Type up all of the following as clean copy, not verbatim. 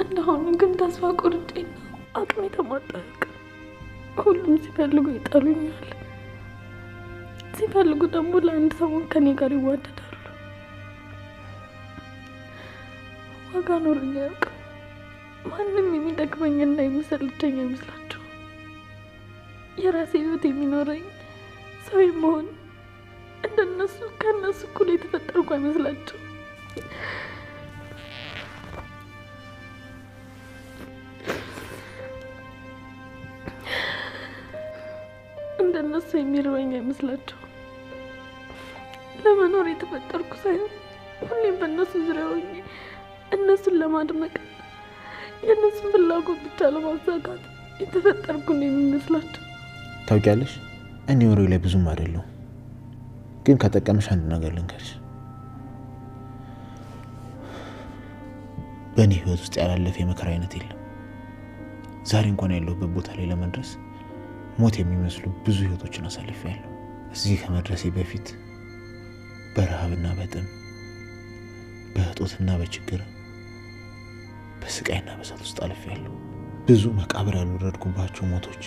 እንደሆነ ግን ተስፋ ቆርጬ ነው አቅሜ ተሟጠቀ። ሁሉም ሲፈልጉ ይጠሉኛል፣ ሲፈልጉ ደግሞ ለአንድ ሰሞን ከኔ ጋር ይዋደዳሉ። ዋጋ ኖሮኝ አያውቅም። ማንም የሚጠቅመኝና የሚሰልቸኝ አይመስላቸው። የራሴ ህይወት የሚኖረኝ ሰው የመሆን እንደነሱ ከነሱ እኩል የተፈጠርኩ አይመስላቸው። እንደነሱ የሚርበኝ አይመስላቸው። ለመኖር የተፈጠርኩ ሳይሆን ሁሌም በእነሱ ዙሪያ ሆኜ እነሱን ለማድመቅ የእነሱን ፍላጎት ብቻ ለማሳካት የተፈጠርኩ ነው የሚመስላቸው። ታውቂያለሽ፣ እኔ ወሬ ላይ ብዙም አይደለሁ፣ ግን ከጠቀመሽ አንድ ነገር ልንገርሽ። በእኔ ህይወት ውስጥ ያላለፈ የመከራ አይነት የለም። ዛሬ እንኳን ያለሁበት ቦታ ላይ ለመድረስ ሞት የሚመስሉ ብዙ ህይወቶችን አሳልፌያለሁ። እዚህ ከመድረሴ በፊት በረሃብና በጥም፣ በእጦትና በችግር፣ በስቃይና በሳት ውስጥ አልፌያለሁ። ብዙ መቃብር ያልወረድኩባቸው ሞቶች፣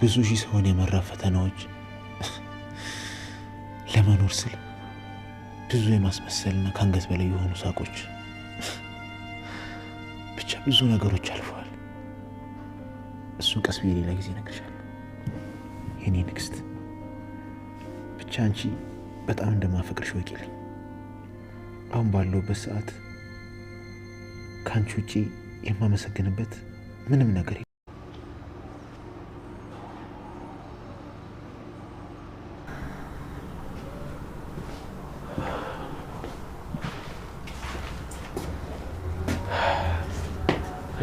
ብዙ ሺህ ሰውን የመራ ፈተናዎች፣ ለመኖር ስል ብዙ የማስመሰልና ከአንገት በላይ የሆኑ ሳቆች፣ ብቻ ብዙ ነገሮች አልፈዋል። እሱን ቀስ ብዬ ሌላ ጊዜ እነግርሻለሁ የኔ ንግስት። ብቻ አንቺ በጣም እንደማፈቅርሽ ወቂልኝ። አሁን ባለሁበት ሰዓት ከአንቺ ውጪ የማመሰግንበት ምንም ነገር የለም።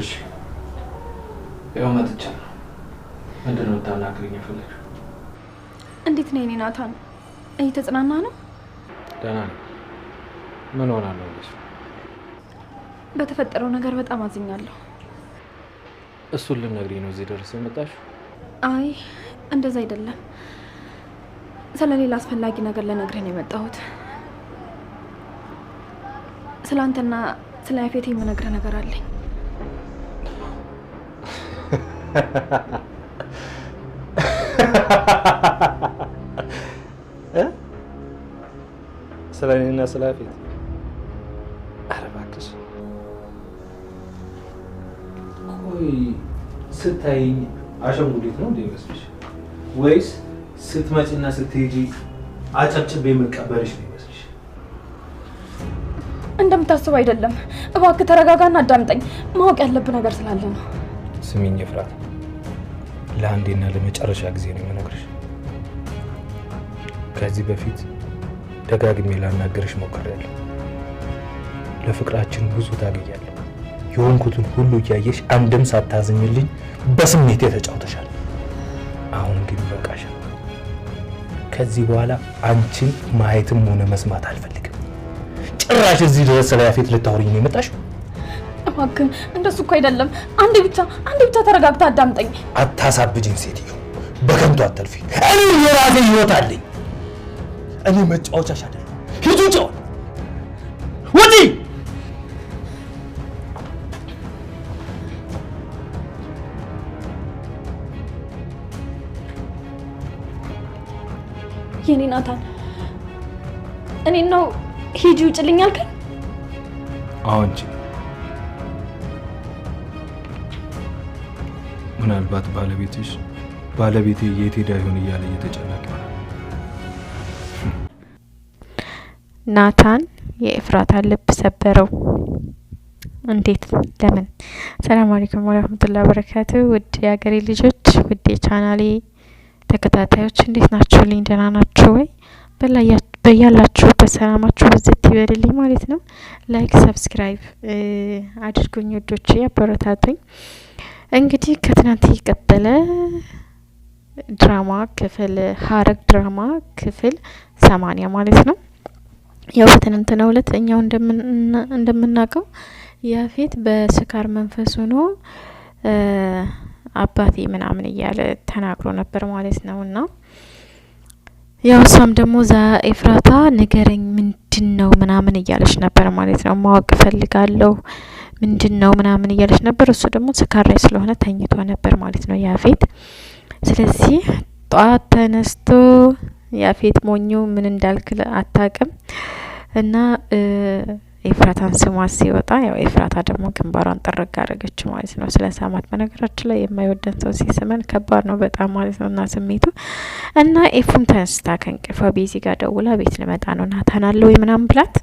እሺ ያው መጥቻለሁ። ምንድን ነው የምታናግረኝ የፈለግሽው? እንዴት ነህ የኔ ናታን? እየተጽናና ነው? ደህና ነኝ። ምን ሆናለሁ? በተፈጠረው ነገር በጣም አዝኛለሁ። እሱን ልትነግሪኝ ነው እዚህ ድረስ የመጣሽው? አይ እንደዛ አይደለም፣ ስለሌላ አስፈላጊ ነገር ልነግርህ ነው የመጣሁት። ስላንተና ስለ ያፌት የምነግርህ ነገር አለኝ። ስለ እኔና ስለ ያፌት? ኧረ እባክሽ። ቆይ ስታይኝ አሸንጉሊት ነው እንደ ይመስልሽ? ወይስ ስትመጪና ስትሄጂ አጨብጭቤ የምቀበልሽ ነው ይመስልሽ? እንደምታስበው አይደለም። እባክህ ተረጋጋና አዳምጠኝ። ማወቅ ያለብህ ነገር ስላለ ነው። ስሚኝ ኤፍራታ፣ ለአንዴና ለመጨረሻ ጊዜ ነው የምነግርሽ። ከዚህ በፊት ደጋግሜ ላናገርሽ ሞክሬያለሁ። ለፍቅራችን ብዙ ታግያለሁ። የሆንኩትን ሁሉ እያየሽ አንድም ሳታዝኝልኝ በስሜት ተጫውተሻል። አሁን ግን በቃሻል። ከዚህ በኋላ አንቺን ማየትም ሆነ መስማት አልፈልግም። ጭራሽ እዚህ ድረስ ስለ ያፌት ልታወሪኝ ነው የመጣሽው? እባክህ እንደሱ እኮ አይደለም። አንዴ ብቻ ተረጋግተህ አዳምጠኝ። አታሳብጂኝ ሴትዮ፣ በከንቱ አትልፊ። እኔ የራሴ ህይወት አለኝ። እኔ መጫወቻሽ አይደለም። ሂጂ ጫው ወዲ የኔ ናታን፣ እኔ ነው ሂጂ ውጭልኝ አልከኝ? አዎ እንጂ ምናልባት ባለቤቴ የት ሄዳ ይሆን እያለ እየተጨነቀ ነው። ናታን የኤፍራታ ልብ ሰበረው። እንዴት? ለምን? ሰላም አለይኩም ወራህመቱላሂ ወበረካቱ። ውድ የሀገሬ ልጆች፣ ውድ የቻናሌ ተከታታዮች እንዴት ናችሁ? ልኝ ደህና ናችሁ ወይ? በያላችሁ በሰላማችሁ ብዝት ይበልልኝ ማለት ነው። ላይክ ሰብስክራይብ አድርጉኝ ወዶቼ፣ አበረታቱኝ። እንግዲህ ከትናንት የቀጠለ ድራማ ክፍል ሀረግ ድራማ ክፍል 80 ማለት ነው። ያው በትናንትናው ዕለት እኛው እንደምናውቀው ያፌት በስካር መንፈስ ሆኖ አባቴ ምናምን እያለ ተናግሮ ነበር ማለት ነውና ያው እሷም ደግሞ ኤፍራታ ንገረኝ ምንድነው ምናምን እያለች ነበር ማለት ነው። ማወቅ ፈልጋለሁ ምንድነው ምናምን እያለች ነበር። እሱ ደግሞ ስካር ላይ ስለሆነ ተኝቶ ነበር ማለት ነው ያፌት። ስለዚህ ጧት ተነስቶ ያፌት ሞኙ ምን እንዳልክ አታቅም እና ኤፍራታን ስሟት ሲወጣ ያው ኤፍራታ ደግሞ ግንባሯን ጥርግ አረገች ማለት ነው ስለ ሳማት። በነገራችን ላይ የማይወደን ሰው ሲስመን ከባድ ነው በጣም ማለት ነው እና ስሜቱ እና ኤፉም ተነስታ ከእንቅልፏ ቤዚ ጋር ደውላ ቤት ልመጣ ነው ናታን አለ ወይ ምናምን ብላት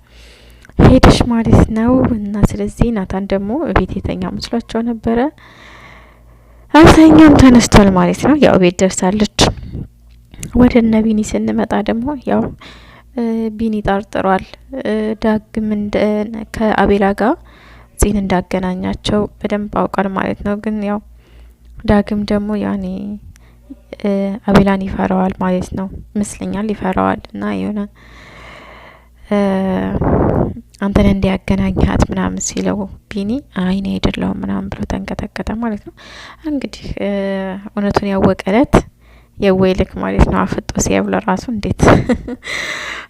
ሄደሽ ማለት ነው። እና ስለዚህ ናታን ደግሞ ቤት የተኛ መስሏቸው ነበረ። አብዛኛውም ተነስቷል ማለት ነው። ያው ቤት ደርሳለች። ወደ እነ ቢኒ ስንመጣ ደግሞ ያው ቢኒ ጠርጥሯል ዳግም ከአቤላ ጋር ጺን እንዳገናኛቸው በደንብ አውቃል ማለት ነው። ግን ያው ዳግም ደግሞ ያኔ አቤላን ይፈራዋል ማለት ነው ይመስለኛል ይፈራዋል እና የሆነ አንተን እንዲያገናኛት ምናምን ሲለው ቢኒ አይኔ አይደለሁም ምናምን ብሎ ተንቀጠቀጠ ማለት ነው። እንግዲህ እውነቱን ያወቀለት የወይልክ ማለት ነው። አፍጦ ሲያብለ ራሱ እንዴት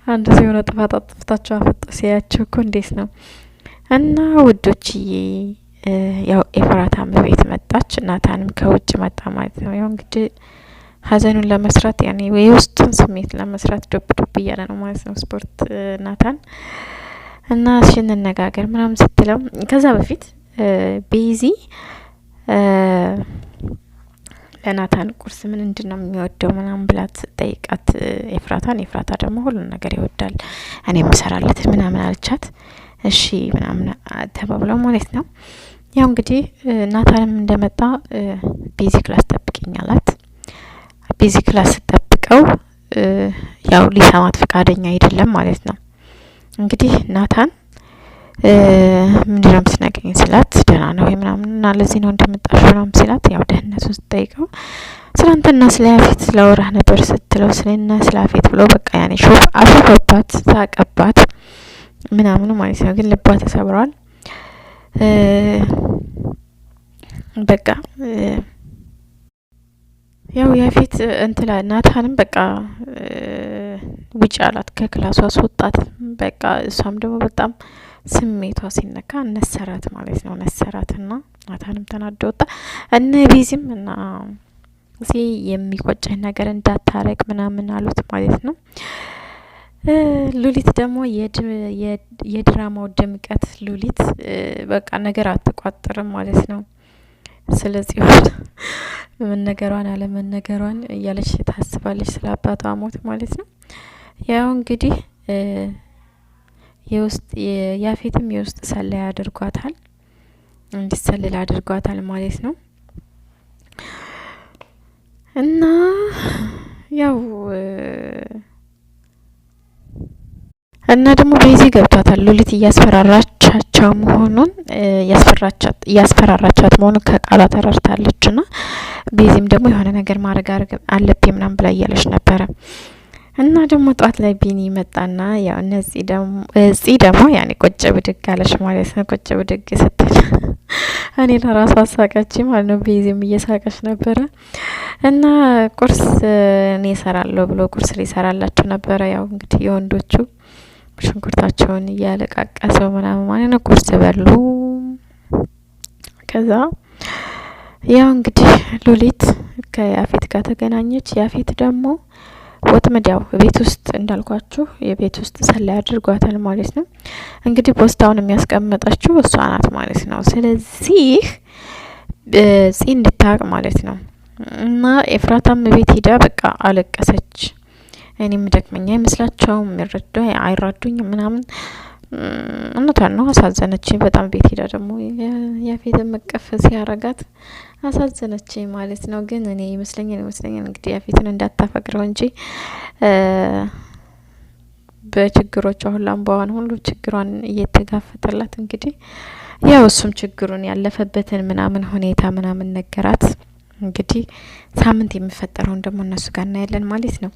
አንዱ ሲሆነ ጥፋት አጥፍታቸው አፍጦ ሲያቸው እኮ እንዴት ነው። እና ውዶችዬ ያው ኤፍራታም ቤት መጣች፣ ናታንም ከውጭ መጣ ማለት ነው። ያው እንግዲህ ሀዘኑን ለመስራት ያኔ የውስጡን ስሜት ለመስራት ዱብ ዱብ እያለ ነው ማለት ነው ስፖርት ናታን እና እንነጋገር ምናምን ስትለው ከዛ በፊት ቤዚ ለናታን ቁርስ ምን እንድነው የሚወደው ምናምን ብላት ጠይቃት ኤፍራታ ደግሞ ሁሉን ነገር ይወዳል እኔ ምሰራለት ምናምን አልቻት። እሺ ምናምን ተባብለው ማለት ነው። ያው እንግዲህ ናታንም እንደመጣ ቤዚ ክላስ ጠብቂኝ አላት። ቤዚ ክላስ ጠብቀው ያው ሊሰማት ፈቃደኛ አይደለም ማለት ነው። እንግዲህ ናታን ምንድነው የምትነግሪኝ ስላት ደህና ነው ወይ ምናምን እና ለዚህ ነው እንደመጣሽ ምናምን ሲላት ያው ደህንነቱን ስትጠይቀው ስላንተና ስለ ያፌት ስላወራህ ነበር ስትለው ስለና ስለ ያፌት ብሎ በቃ ያኔ አሾፈባት ሳቀባት ምናምን ማለት ነው። ግን ልቧ ተሰብሯል። በቃ ያው ያፌት እንትላ ናታንም በቃ ውጭ አላት ከክላሷ አስወጣት። በቃ እሷም ደግሞ በጣም ስሜቷ ሲነካ ነሰራት ማለት ነው። ነሰራትና ናታንም ተናዶ ወጣ። እነ ቤዚም እና እዚህ የሚቆጨኝ ነገር እንዳታረግ ምናምን አሉት ማለት ነው። ሉሊት ደግሞ የድራማው ድምቀት ሉሊት በቃ ነገር አትቋጥርም ማለት ነው። ስለዚህ መነገሯን አለመነገሯን እያለች ታስባለች ስለ አባቷ ሞት ማለት ነው። ያው እንግዲህ ያፌትም የውስጥ ሰላይ አድርጓታል እንዲሰልል አድርጓታል ማለት ነው። እና ያው እና ደግሞ ቤዚ ገብቷታል ሉሊት እያስፈራራቻቸው መሆኑን እያስፈራራቻት መሆኑን ከቃሏ ተረድታለች። እና ቤዚም ደግሞ የሆነ ነገር ማድረግ አለብኝ ምናምን ብላ እያለች ነበረ። እና ደግሞ ጧት ላይ ቢኒ መጣና ያው እዚህ ደግሞ ያኔ ቁጭ ብድግ አለች ማለት ነው። ቁጭ ብድግ ስትል እኔ ለራሷ አሳቀች ማለት ነው። ቤዚም እየሳቀች ነበረ። እና ቁርስ እኔ እሰራለሁ ብሎ ቁርስ ሊሰራላችሁ ነበረ። ያው እንግዲህ የወንዶቹ ሽንኩርታቸውን እያለቃቀሰው ምናምን ማለት ነው። ቁርስ በሉ። ከዛ ያው እንግዲህ ሉሊት ከያፌት ጋር ተገናኘች። ያፌት ደግሞ ወጥመድ ያው ቤት ውስጥ እንዳልኳችሁ የቤት ውስጥ ሰላይ አድርጓታል ማለት ነው። እንግዲህ ፖስታውን የሚያስቀምጠችው እሷ ናት ማለት ነው። ስለዚህ ጺ እንድታቅ ማለት ነው። እና ኤፍራታም ቤት ሄዳ በቃ አለቀሰች። እኔም ደክመኛ አይመስላቸውም አይራዱኝ ምናምን እውነቷን ነው። አሳዘነች በጣም ቤት ሄዳ ደግሞ ያፌት መቀፍ ሲያረጋት አሳዘነች ማለት ነው። ግን እኔ ይመስለኛል እንግዲህ ያፌትን እንዳታፈቅረው እንጂ በችግሮቿ ሁላም በዋን ሁሉ ችግሯን እየተጋፈጠላት እንግዲህ ያው እሱም ችግሩን ያለፈበትን ምናምን ሁኔታ ምናምን ነገራት። እንግዲህ ሳምንት የሚፈጠረውን ደግሞ እነሱ ጋር እናያለን ማለት ነው።